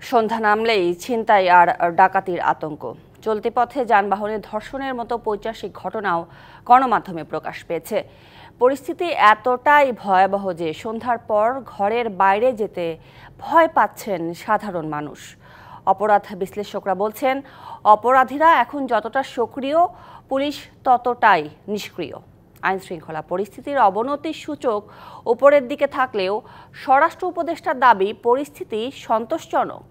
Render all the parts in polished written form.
সন্ধ্যা নামলেই ছিনতাই আর ডাকাতির আতঙ্ক। চলতি পথে যানবাহনে ধর্ষণের মতো পৈশাচিক ঘটনাও গণমাধ্যমে প্রকাশ পেয়েছে। পরিস্থিতি এতটাই ভয়াবহ যে সন্ধ্যার পর ঘরের বাইরে যেতে ভয় পাচ্ছেন সাধারণ মানুষ। অপরাধ বিশ্লেষকরা বলছেন, অপরাধীরা এখন যতটা সক্রিয়, পুলিশ ততটাই নিষ্ক্রিয়। আইন শৃঙ্খলা পরিস্থিতির অবনতির সূচক উপরের দিকে থাকলেও স্বরাষ্ট্র উপদেষ্টার দাবি পরিস্থিতি সন্তোষজনক।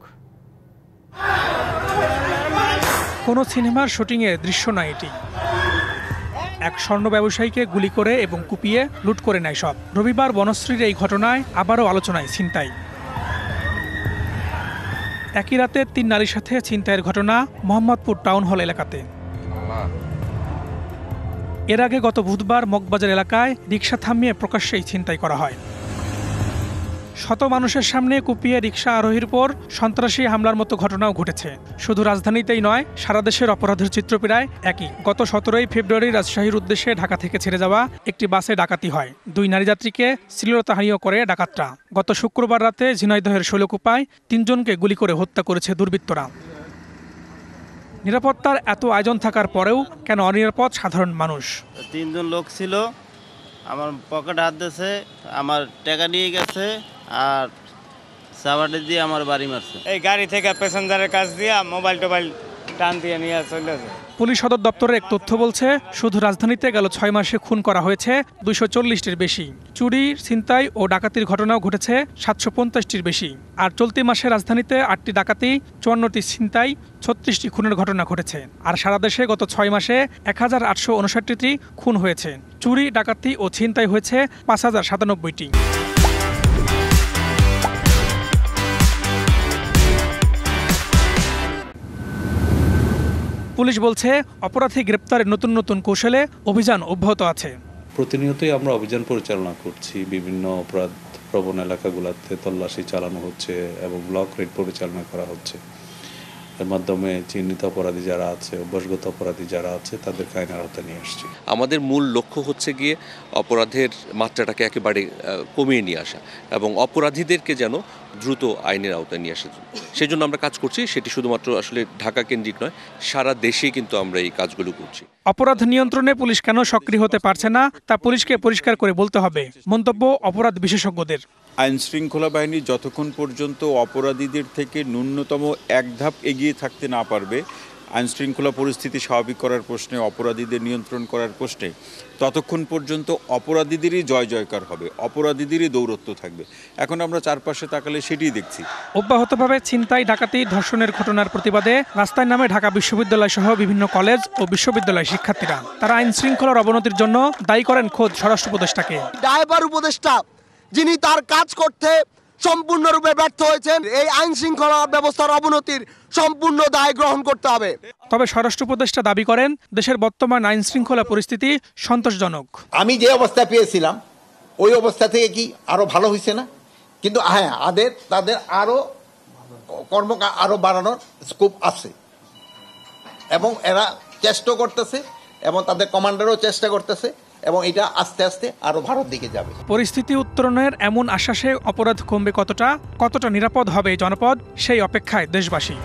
কোনো সিনেমার শুটিংয়ের দৃশ্য নয় এটি। এক স্বর্ণ ব্যবসায়ীকে গুলি করে এবং কুপিয়ে লুট করে নেয় সব। রবিবার বনশ্রীর এই ঘটনায় আবারও আলোচনায় ছিনতাই। একই রাতে 3 নারীর সাথে ছিনতাইয়ের ঘটনা মোহাম্মদপুর টাউন হল এলাকাতে। এর আগে গত বুধবার মগবাজার এলাকায় রিকশা থামিয়ে প্রকাশ্যেই ছিনতাই করা হয়। শত মানুষের সামনে কুপিয়ে রিকশা আরোহীর উপর সন্ত্রাসী হামলার মতো ঘটনাও ঘটেছে। শুধু রাজধানীতেই নয়, সারা দেশের অপরাধের চিত্র প্রায় একই। গত 17 ফেব্রুয়ারি রাজশাহীর উদ্দেশ্যে ঢাকা থেকে ছেড়ে যাওয়া একটি বাসে ডাকাতি হয়। 2 নারী যাত্রীকে শ্লীলতাহানিও করে ডাকাতরা। গত শুক্রবার রাতে ঝিনাইদহের শৈলকুপায় 3 জনকে গুলি করে হত্যা করেছে দুর্বৃত্তরা। নিরাপত্তার এত আয়োজন থাকার পরেও কেন অনিরাপদ সাধারণ মানুষ? 3 জন লোক ছিল, আমার পকেটে হাত দিয়েছে, আমার টাকা নিয়ে গেছে আর সাবাটে দিয়ে আমার বাড়ি মারছে। এই গাড়ি থেকে প্যাসেঞ্জারের কাছ দিয়ে মোবাইল টোবাইল টান দিয়ে নিয়ে চলে যায়। পুলিশ সদর দপ্তরের এক তথ্য বলছে, শুধু রাজধানীতে গেল 6 মাসে খুন করা হয়েছে 240টির বেশি। চুরি, ছিনতাই ও ডাকাতির ঘটনাও ঘটেছে 750টির বেশি। আর চলতি মাসে রাজধানীতে 8টি ডাকাতি, 54টি ছিনতাই, 36টি খুনের ঘটনা ঘটেছে। আর সারা দেশে গত 6 মাসে 1859টি খুন হয়েছে। চুরি, ডাকাতি ও ছিনতাই হয়েছে 5097টি। পুলিশ বলছে, অপরাধী গ্রেপ্তারের নতুন নতুন কৌশলে অভিযান অব্যাহত আছে। প্রতিনিয়তই আমরা অভিযান পরিচালনা করছি। বিভিন্ন অপরাধ প্রবণ এলাকাগুলোতে তল্লাশি চালানো হচ্ছে এবং ব্লক রেড পরিচালনা করা হচ্ছে। এর মাধ্যমে চিহ্নিত অপরাধী যারা আছে, অভ্যাসগত অপরাধী যারা আছে, তাদেরকে আইনের আওতায় নিয়ে আসছি। আমাদের মূল লক্ষ্য হচ্ছে গিয়ে অপরাধের মাত্রাটাকে একেবারে কমিয়ে নিয়ে আসা এবং অপরাধীদেরকে যেন দ্রুত আইনের আওতায় নিয়ে আসা। সেই জন্য আমরা কাজ করছি। সেটি শুধুমাত্র আসলে ঢাকা কেন্দ্রিক নয়, সারা দেশেই কিন্তু আমরা এই কাজগুলো করছি। অপরাধ নিয়ন্ত্রণে পুলিশ কেন সক্রিয় হতে পারছে না তা পুলিশকে পরিষ্কার করে বলতে হবে, মন্তব্য অপরাধ বিশেষজ্ঞদের। আইন শৃঙ্খলা বাহিনী যতক্ষণ পর্যন্ত অপরাধীদের থেকে ন্যূনতম এক ধাপ এগিয়ে থাকতে না পারবে আইন শৃঙ্খলা পরিস্থিতি স্বাভাবিক করার প্রশ্নে, অপরাধীদের নিয়ন্ত্রণ করার প্রশ্নে, ততক্ষণ পর্যন্ত অপরাধীদেরই জয় জয়কার হবে, অপরাধীদেরই দৌরত্ব থাকবে। এখন আমরা চারপাশে তাকালে সেটিই দেখছি। অব্যাহতভাবে ছিনতাই, ডাকাতি, ধর্ষণের ঘটনার প্রতিবাদে রাস্তায় নামে ঢাকা বিশ্ববিদ্যালয় সহ বিভিন্ন কলেজ ও বিশ্ববিদ্যালয় শিক্ষার্থীরা। তারা আইন শৃঙ্খলার অবনতির জন্য দায়ী করেন খোদ স্বরাষ্ট্র উপদেষ্টাকে। ড্রাইভার উপদেষ্টা যিনি তার কাজ করতে সম্পূর্ণরূপে ব্যর্থ হয়েছেন, এই আইন শৃঙ্খলা ব্যবস্থার অবনতির সম্পূর্ণ দায় গ্রহণ করতে হবে। তবে স্বরাষ্ট্র উপদেষ্টা দাবি করেন, দেশের বর্তমান আইন শৃঙ্খলা পরিস্থিতি সন্তোষজনক। আমি যে অবস্থা পেয়েছিলাম ওই অবস্থা থেকে কি আরো ভালো হয়েছে না? কিন্তু হ্যাঁ, তাদের আরো আরো বাড়ানোর স্কোপ আছে এবং এরা চেষ্টা করতেছে এবং তাদের কমান্ডারও চেষ্টা করতেছে এবং এটা আস্তে আস্তে আরো ভারত দিকে যাবে। পরিস্থিতি উত্তরণের এমন আশ্বাসে অপরাধ কমবে কতটা নিরাপদ হবে জনপদ, সেই অপেক্ষায় দেশবাসী।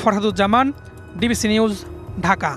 Farhaduzzaman, DBC news, Dhaka.